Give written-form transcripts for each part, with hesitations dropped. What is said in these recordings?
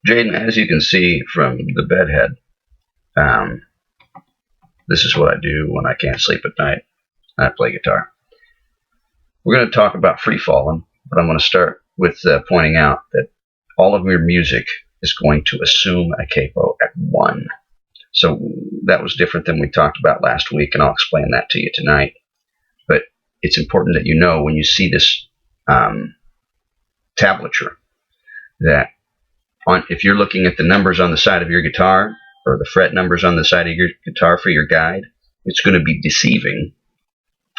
Jaden, as you can see from the bedhead, this is what I do when I can't sleep at night. I play guitar. We're going to talk about free falling, but I'm going to start with pointing out that all of your music is going to assume a capo at 1. So that was different than we talked about last week, and I'll explain that to you tonight. But it's important that you know when you see this tablature that if you're looking at the numbers on the side of your guitar or the fret numbers on the side of your guitar for your guide, it's going to be deceiving.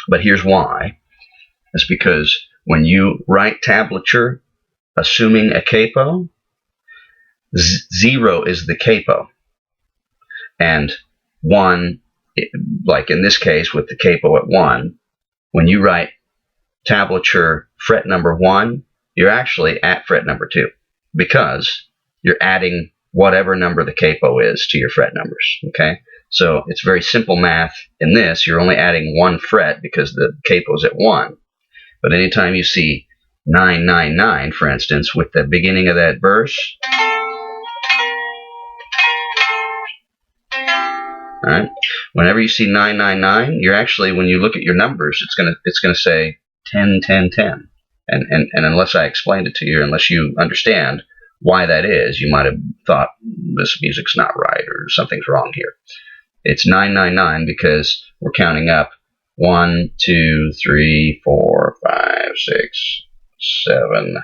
But here's why. It's because when you write tablature assuming a capo, 0 is the capo. And 1, like in this case with the capo at 1, when you write tablature fret number 1, you're actually at fret number 2 because you're adding whatever number the capo is to your fret numbers. Okay, so it's very simple math. In this, you're only adding 1 fret because the capo's at 1. But anytime you see 999, for instance, with the beginning of that verse, all right, whenever you see 999, you're actually, when you look at your numbers, it's gonna say 10 10 10. And unless I explained it to you, unless you understand why that is, you might have thought this music's not right or something's wrong here. It's 999 because we're counting up 1 2 3 4 5 6 7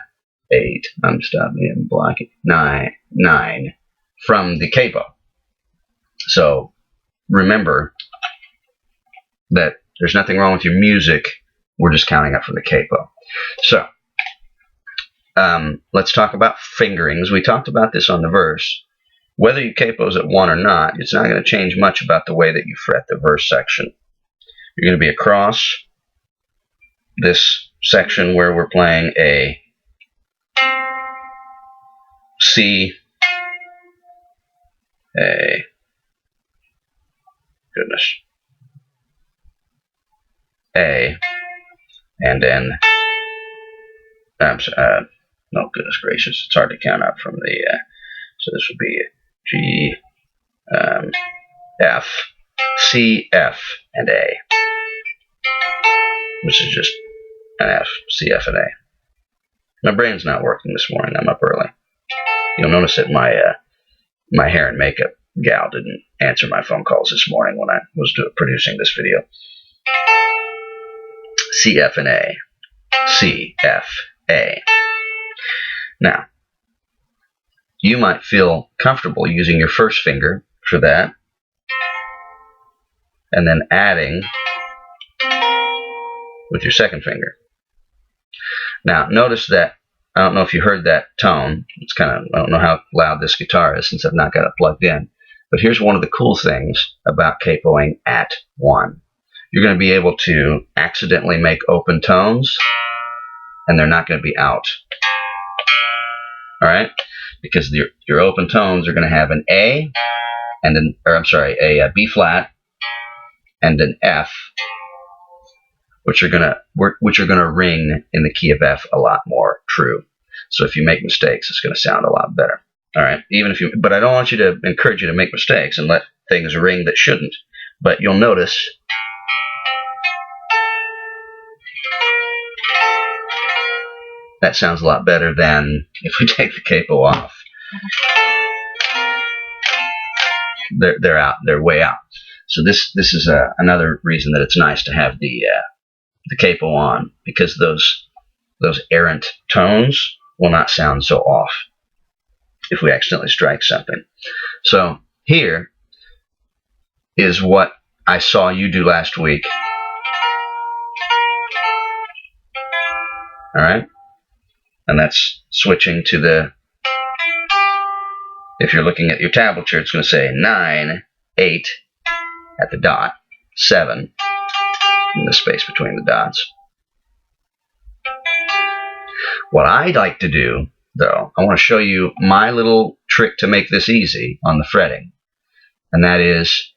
8. I'm stopping and blocking 9 from the capo. So remember that there's nothing wrong with your music. We're just counting up from the capo. So let's talk about fingerings. We talked about this on the verse. Whether your capo's at 1 or not, it's not going to change much about the way that you fret the verse section. You're going to be across this section where we're playing a C, a, goodness, A, and then, no, goodness gracious, it's hard to count up from the, so this would be G, F, C, F, and A. This is just an F, C, F, and A. My brain's not working this morning. I'm up early. You'll notice that my hair and makeup gal didn't answer my phone calls this morning when I was producing this video. C, F, and A. C, F, A. Now, you might feel comfortable using your first finger for that, and then adding with your second finger. Now, notice that, I don't know if you heard that tone. It's kind of, I don't know how loud this guitar is since I've not got it plugged in. But here's one of the cool things about capoing at 1. You're going to be able to accidentally make open tones, and they're not going to be out. All right? Because your open tones are going to have an A, and an, or I'm sorry, a B flat, and an F, which are gonna ring in the key of F a lot more true. So if you make mistakes, it's gonna sound a lot better. All right, but I don't want you to encourage you to make mistakes and let things ring that shouldn't. But you'll notice that sounds a lot better than if we take the capo off. They're out. They're way out. So this is another reason that it's nice to have the capo on, because those errant tones will not sound so off if we accidentally strike something. So here is what I saw you do last week. All right, and that's switching to the. If you're looking at your tablature, it's going to say 9 8 at the dot, 7 in the space between the dots. What I'd like to do, though, I want to show you my little trick to make this easy on the fretting. And that is,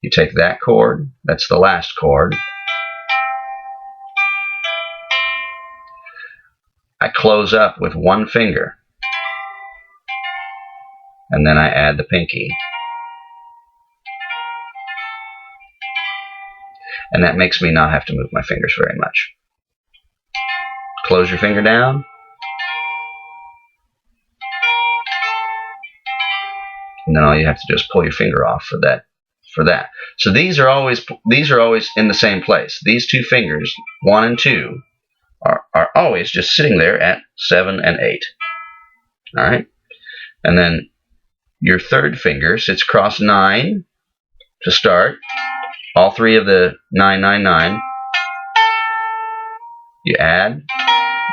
you take that chord, that's the last chord. I close up with one finger. and then I add the pinky. And that makes me not have to move my fingers very much. Close your finger down. And then all you have to do is pull your finger off for that. So these are always in the same place. These two fingers, 1 and 2, are always just sitting there at 7 and 8. All right? And then your third finger sits across 9 to start. All three of the 9, 9, 9. You add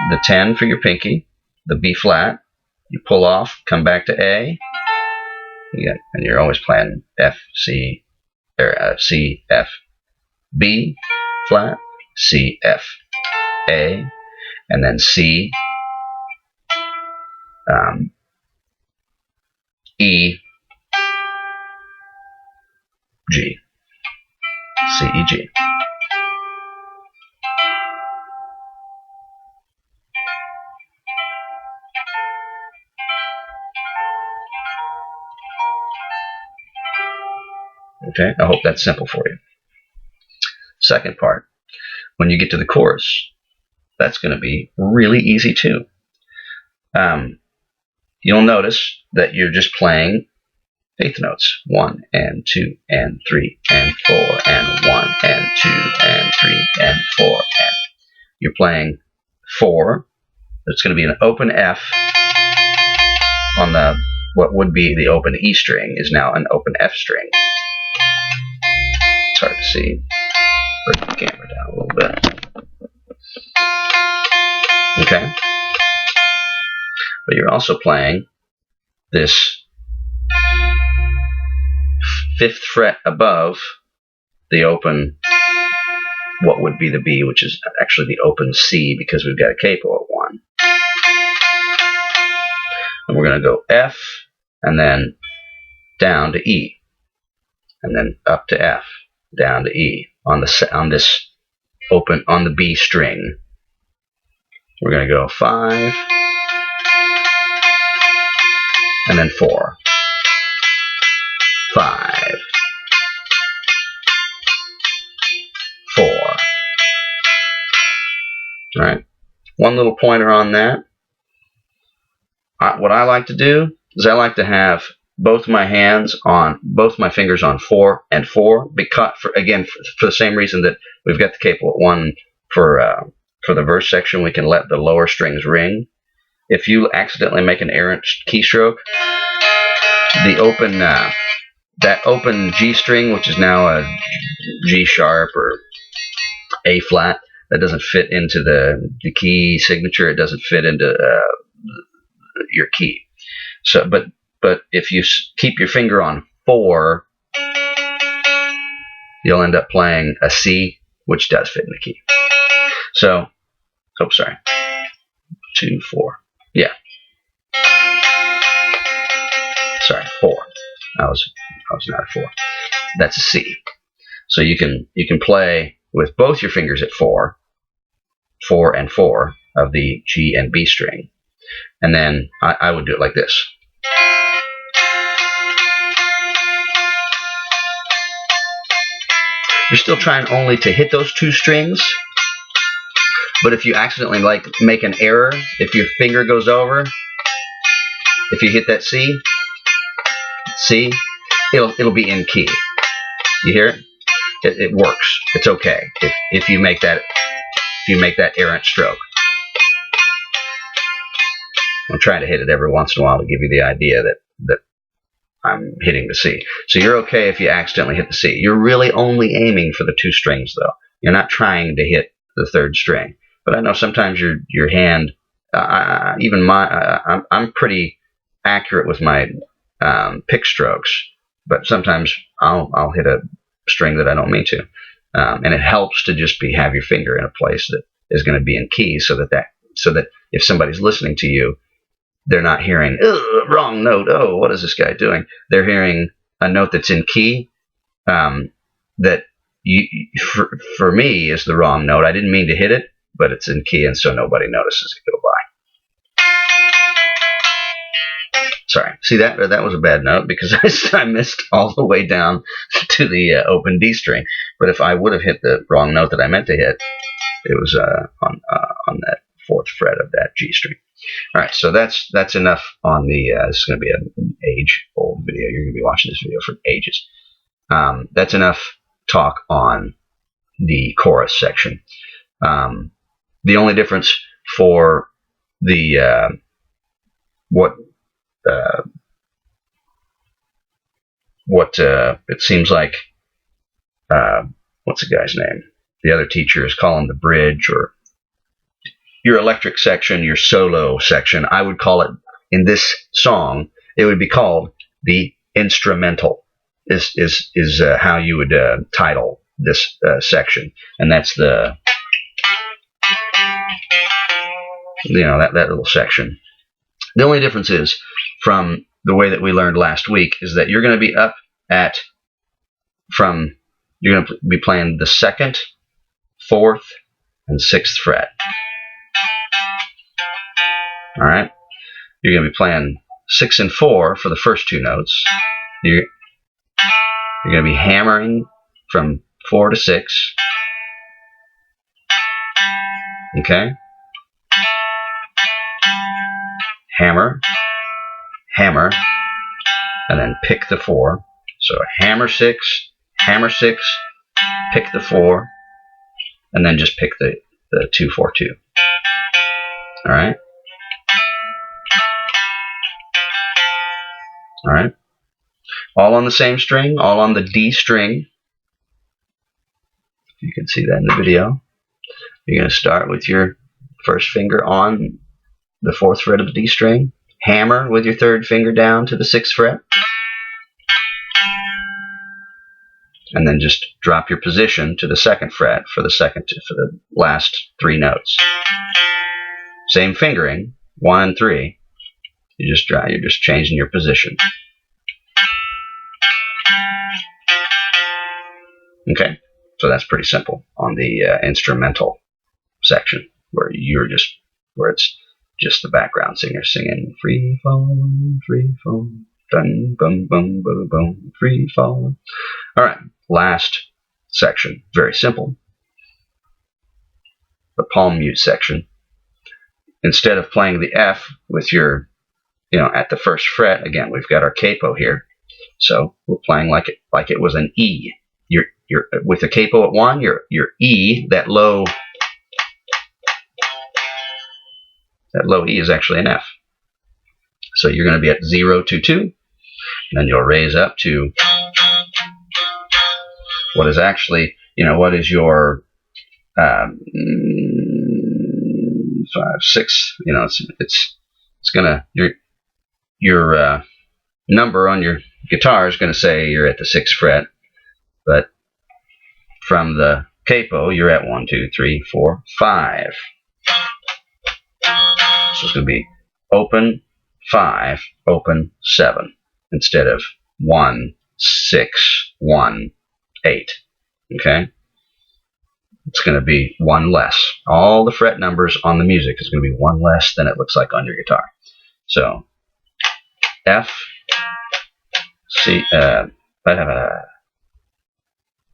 the 10 for your pinky, the B flat. You pull off, come back to A. And you're always playing F, C, C, F, B flat, C, F, A, and then C, E, G, C, E, G. Okay, I hope that's simple for you. Second part, when you get to the chorus, that's going to be really easy too. You'll notice that you're just playing eighth notes. 1 and 2 and 3 and 4 and 1 and 2 and 3 and 4 and you're playing 4. It's going to be an open F on the what would be the open E string is now an open F string. It's hard to see. Bring the camera down a little bit. Okay. But you're also playing this 5th fret above the open, what would be the B, which is actually the open C because we've got a capo at 1. And we're going to go F and then down to E and then up to F, down to E on this open on the B string. We're going to go 5 and then 4, 5, 4. All right. One little pointer on that. What I like to do is I like to have both my fingers on 4 and 4 because for the same reason that we've got the capo at 1 for the verse section, we can let the lower strings ring. If you accidentally make an errant keystroke, the open that open G string, which is now a G sharp or A flat, that doesn't fit into the key signature. It doesn't fit into your key. So, but if you keep your finger on 4, you'll end up playing a C, which does fit in the key. So, oh, sorry, 2, 4, yeah. Sorry, 4. I was not at 4. That's a C. So you can play with both your fingers at 4, 4 and 4 of the G and B string, and then I would do it like this. You're still trying only to hit those 2 strings, but if you accidentally make an error, if your finger goes over, if you hit that C, it'll be in key. You hear it? It works. It's okay if you make that errant stroke. I'm trying to hit it every once in a while to give you the idea that I'm hitting the C. So you're okay if you accidentally hit the C. You're really only aiming for the 2 strings, though. You're not trying to hit the 3rd string. But I know sometimes your hand, I'm pretty accurate with my pick strokes, but sometimes I'll hit a string that I don't mean to, and it helps to just have your finger in a place that is going to be in key, so that if somebody's listening to you, they're not hearing wrong note. Oh, what is this guy doing? They're hearing a note that's in key, that for me is the wrong note. I didn't mean to hit it, but it's in key, and so nobody notices it go by. Sorry. See, that was a bad note because I missed all the way down to the open D string. But if I would have hit the wrong note that I meant to hit, it was on that 4th fret of that G string. All right, so that's enough on the. This is going to be an age-old video. You're going to be watching this video for ages. That's enough talk on the chorus section. The only difference for the what it seems like, what's the guy's name? The other teacher is calling the bridge, or your electric section, your solo section. I would call it, in this song, it would be called the instrumental. Is how you would title this section, and that's the that little section. The only difference is from the way that we learned last week is that you're going to be up at you're going to be playing the 2nd, 4th, and 6th fret. All right, you're going to be playing 6 and 4 for the first 2 notes. You're going to be hammering from 4 to 6. Okay. Hammer, hammer, and then pick the 4. So hammer 6, pick the 4, and then just pick the 2, 4, 2. All right. All right. All on the same string, all on the D string. You can see that in the video. You're going to start with your first finger on the 4th fret of the D string. Hammer with your 3rd finger down to the 6th fret. And then just drop your position to the 2nd fret for the last 3 notes. Same fingering, 1 and 3. You're just changing your position. Okay, so that's pretty simple on the instrumental section, where it's just the background singer singing free fall, dun bum bum bum bum, free fall. All right, last section, very simple. The palm mute section. Instead of playing the F with your, at the 1st fret, again, we've got our capo here, so we're playing like it was an E. You're with the capo at 1, your E, that low E is actually an F. So you're going to be at 0 to 2, and then you'll raise up to what is actually, what is your 5, 6, it's gonna, your number on your guitar is going to say you're at the 6th fret, but from the capo you're at 1, 2, 3, 4, 5. So it's going to be open 5, open 7, instead of 1, 6, 1, 8. Okay? It's going to be 1 less. All the fret numbers on the music is going to be 1 less than it looks like on your guitar. So F, C,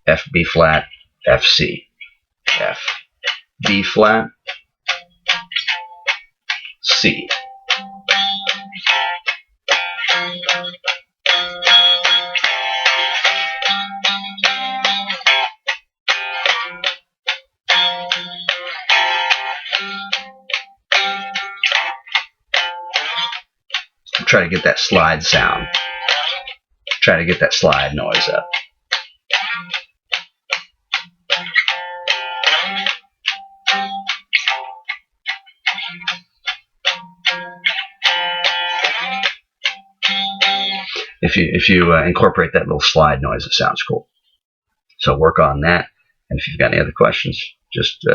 F, B flat, F, C, F, B flat, C. Try to get that slide sound. Try to get that slide noise up. If you incorporate that little slide noise, it sounds cool. So work on that. And if you've got any other questions, just